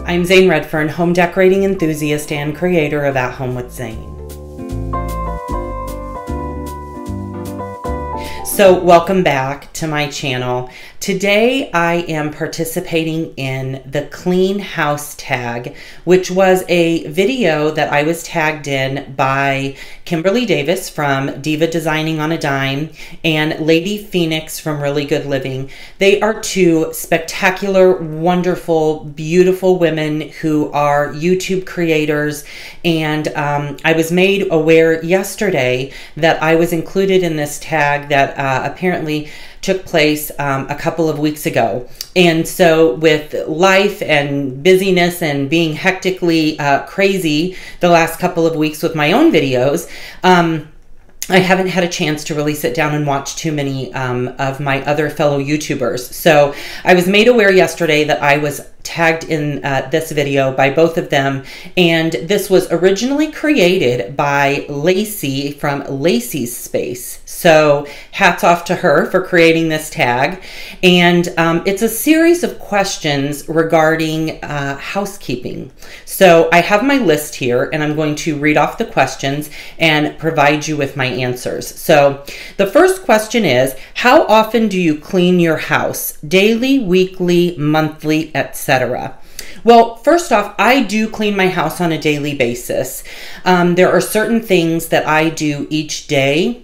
I'm Zane Redfern, home decorating enthusiast and creator of At Home with Zane. So welcome back to my channel. Today I am participating in the Clean House tag, which was a video that I was tagged in by Kimberly Davis from Diva Designing on a Dime and Lady Phoenix from Really Good Living. They are two spectacular, wonderful, beautiful women who are YouTube creators, and I was made aware yesterday that I was included in this tag that apparently took place a couple of weeks ago. And so with life and busyness and being hectically crazy the last couple of weeks with my own videos, I haven't had a chance to really sit down and watch too many of my other fellow YouTubers. So I was made aware yesterday that I was tagged in this video by both of them, and this was originally created by Lacee from Lacee's Space. So hats off to her for creating this tag. And it's a series of questions regarding housekeeping. So I have my list here, and I'm going to read off the questions and provide you with my answers. So the first question is, how often do you clean your house? Daily, weekly, monthly, etc.? Well, first off, I do clean my house on a daily basis. There are certain things that I do each day.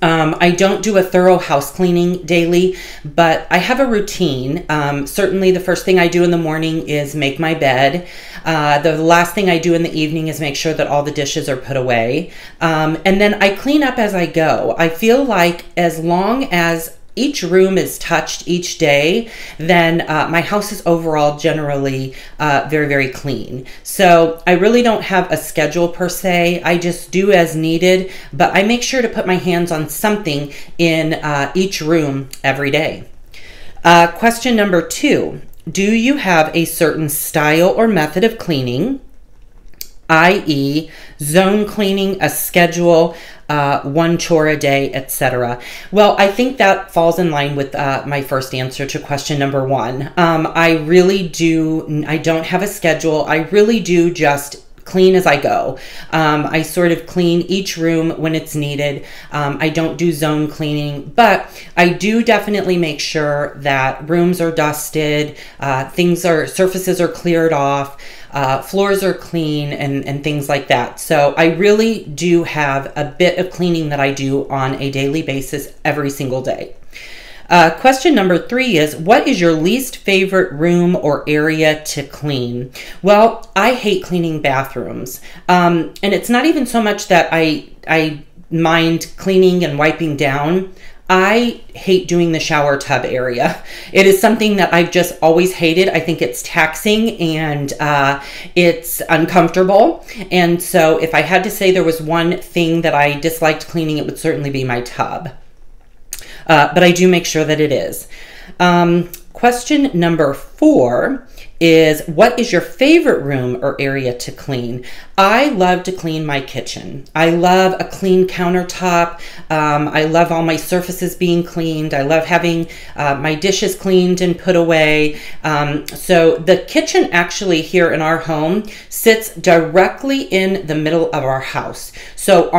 I don't do a thorough house cleaning daily, but I have a routine. Certainly the first thing I do in the morning is make my bed. The last thing I do in the evening is make sure that all the dishes are put away. And then I clean up as I go. I feel like as long as each room is touched each day, then my house is overall generally very, very clean. So I really don't have a schedule per se. I just do as needed, but I make sure to put my hands on something in each room every day. Question number 2, do you have a certain style or method of cleaning, i.e. zone cleaning, a schedule, one chore a day, etc.? Well, I think that falls in line with my first answer to question number 1. I don't have a schedule. I really do just clean as I go. I sort of clean each room when it's needed. I don't do zone cleaning, but I do definitely make sure that rooms are dusted, surfaces are cleared off, floors are clean, and things like that. So I really do have a bit of cleaning that I do on a daily basis every single day. Question number 3 is, what is your least favorite room or area to clean? Well, I hate cleaning bathrooms. And it's not even so much that I mind cleaning and wiping down. I hate doing the shower tub area. It is something that I've just always hated. I think it's taxing and it's uncomfortable. And so if I had to say there was one thing that I disliked cleaning, it would certainly be my tub. But I do make sure that it is. Question number 4 is, what is your favorite room or area to clean? I love to clean my kitchen. I love a clean countertop. I love all my surfaces being cleaned. I love having my dishes cleaned and put away. So the kitchen actually here in our home sits directly in the middle of our house. So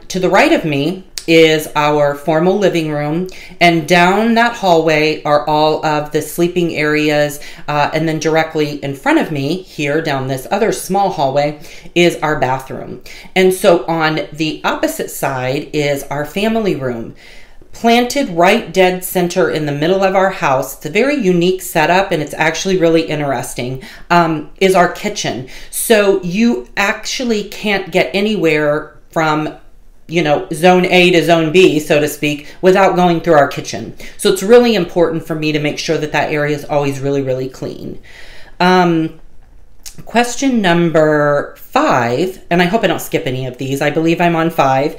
to the right of me is our formal living room, and down that hallway are all of the sleeping areas, and then directly in front of me here down this other small hallway is our bathroom. And so on the opposite side is our family room. Planted right dead center in the middle of our house, it's a very unique setup and it's actually really interesting, is our kitchen. So you actually can't get anywhere from zone A to zone B, so to speak, without going through our kitchen. So it's really important for me to make sure that that area is always really, really clean. Question number 5, and I hope I don't skip any of these. I believe I'm on 5.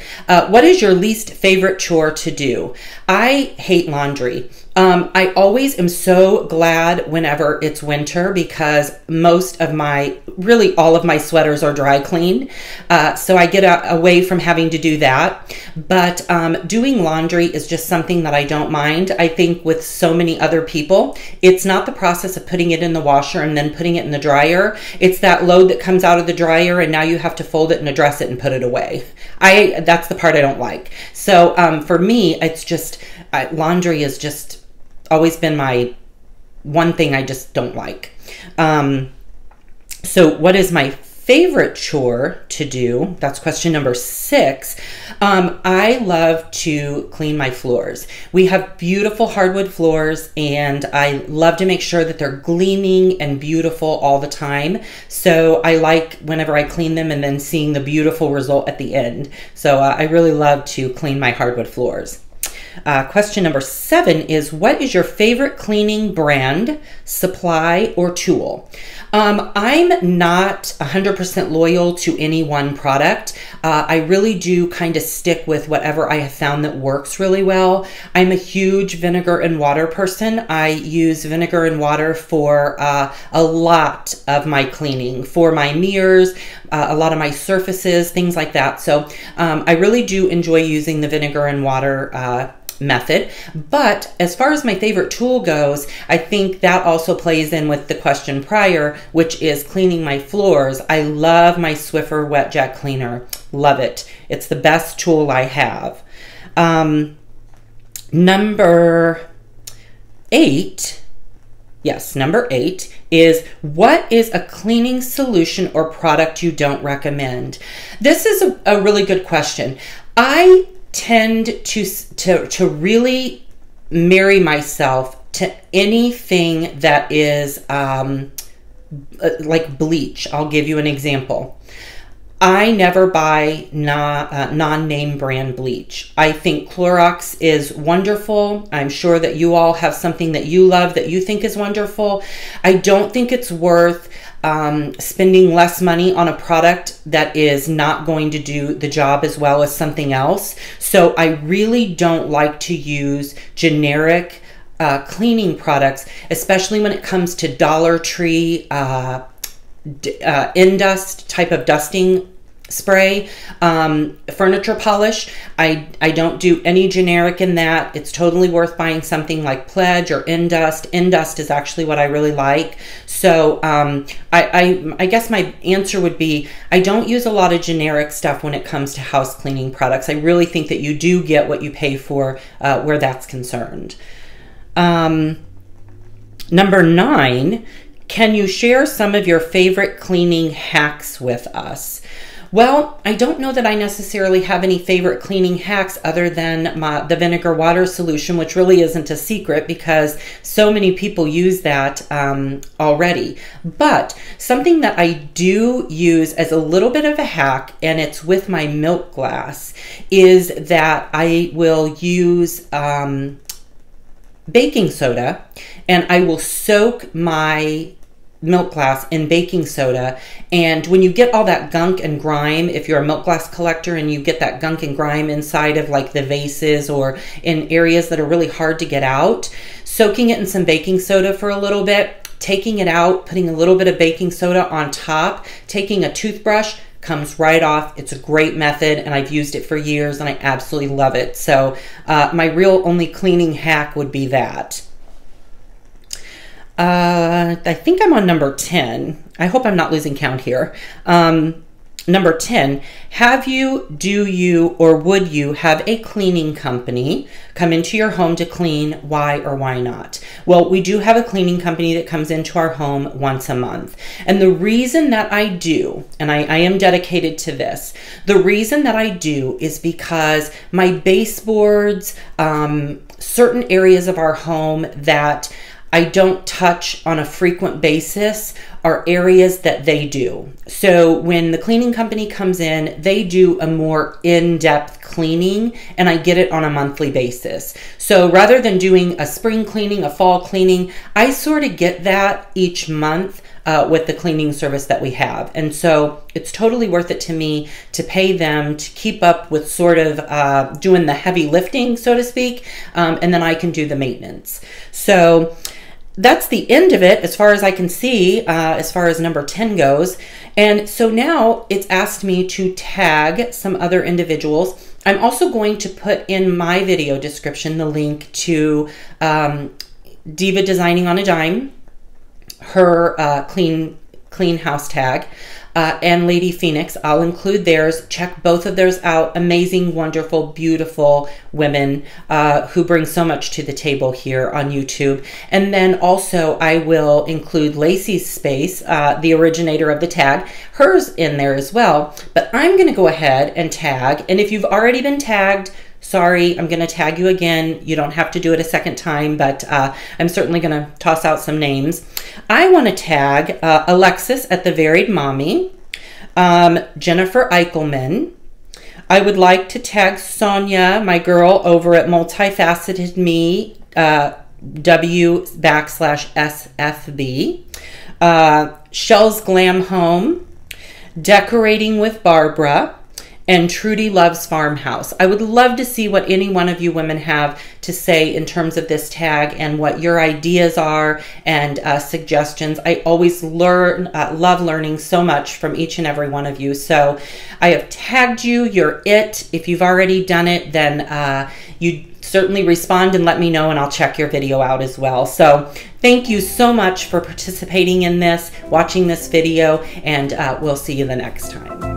What is your least favorite chore to do? I hate laundry. I always am so glad whenever it's winter because most of really all of my sweaters are dry cleaned. So I get away from having to do that. But doing laundry is just something that I don't mind. I think with so many other people, it's not the process of putting it in the washer and then putting it in the dryer. It's that load that comes out of the dryer and now you have to fold it and address it and put it away. That's the part I don't like. So for me, it's just, laundry is just always been my one thing I just don't like. So what is my favorite chore to do? That's question number 6. I love to clean my floors. We have beautiful hardwood floors and I love to make sure that they're gleaming and beautiful all the time. So I like whenever I clean them and then seeing the beautiful result at the end. So I really love to clean my hardwood floors. Question number 7 is, what is your favorite cleaning brand, supply, or tool? I'm not 100% loyal to any one product. I really do kind of stick with whatever I have found that works really well. I'm a huge vinegar and water person. I use vinegar and water for a lot of my cleaning, for my mirrors, a lot of my surfaces, things like that. So I really do enjoy using the vinegar and water method. But as far as my favorite tool goes, I think that also plays in with the question prior, which is cleaning my floors. I love my Swiffer Wet Jet Cleaner. Love it. It's the best tool I have. Number 8. Yes, number 8 is, what is a cleaning solution or product you don't recommend? This is a really good question. I tend to really marry myself to anything that is like bleach. I'll give you an example. I never buy non-name brand bleach. I think Clorox is wonderful. I'm sure that you all have something that you love that you think is wonderful. I don't think it's worth spending less money on a product that is not going to do the job as well as something else. So I really don't like to use generic cleaning products, especially when it comes to Dollar Tree Indust type of dusting spray, furniture polish. I don't do any generic in that. It's totally worth buying something like Pledge or Indust. Indust is actually what I really like. So I guess my answer would be, I don't use a lot of generic stuff when it comes to house cleaning products. I really think that you do get what you pay for where that's concerned. Number 9, can you share some of your favorite cleaning hacks with us? Well, I don't know that I necessarily have any favorite cleaning hacks other than the vinegar water solution, which really isn't a secret because so many people use that already. But something that I do use as a little bit of a hack, and it's with my milk glass, is that I will use baking soda, and I will soak my milk glass in baking soda. And when you get all that gunk and grime, if you're a milk glass collector and you get that gunk and grime inside of like the vases or in areas that are really hard to get out, soaking it in some baking soda for a little bit, taking it out, putting a little bit of baking soda on top, taking a toothbrush, comes right off. It's a great method and I've used it for years and I absolutely love it. So my real only cleaning hack would be that. I think I'm on number 10. I hope I'm not losing count here. Number 10, have you, do you, or would you have a cleaning company come into your home to clean? Why or why not? Well, we do have a cleaning company that comes into our home once a month. And the reason that I do, and I am dedicated to this, the reason that I do is because my baseboards, certain areas of our home that I don't touch on a frequent basis are areas that they do. So when the cleaning company comes in, they do a more in-depth cleaning, and I get it on a monthly basis. So rather than doing a spring cleaning, a fall cleaning, I sort of get that each month with the cleaning service that we have. And so it's totally worth it to me to pay them to keep up with sort of doing the heavy lifting, so to speak, and then I can do the maintenance. So that's the end of it as far as I can see, as far as number 10 goes. And so now it's asked me to tag some other individuals. I'm also going to put in my video description the link to Diva Designing on a Dime, her clean house tag, and Lady Phoenix. I'll include theirs. Check both of theirs out. Amazing, wonderful, beautiful women who bring so much to the table here on YouTube. And then also I will include Lacee's space, the originator of the tag, hers in there as well. But I'm going to go ahead and tag. And if you've already been tagged, sorry, I'm going to tag you again. You don't have to do it a second time, but I'm certainly going to toss out some names. I want to tag Alexis at The Varied Mommy, Jennifer Ikelman. I would like to tag Sonia, my girl, over at Multifaceted Me, W/SFB, Shell's Glam Home, Decorating with Barbara, and Trudy Loves Farmhouse. I would love to see what any one of you women have to say in terms of this tag and what your ideas are and suggestions. I always love learning so much from each and every one of you. So I have tagged you, you're it. If you've already done it, then you certainly respond and let me know, and I'll check your video out as well. So thank you so much for participating in this, watching this video, and we'll see you the next time.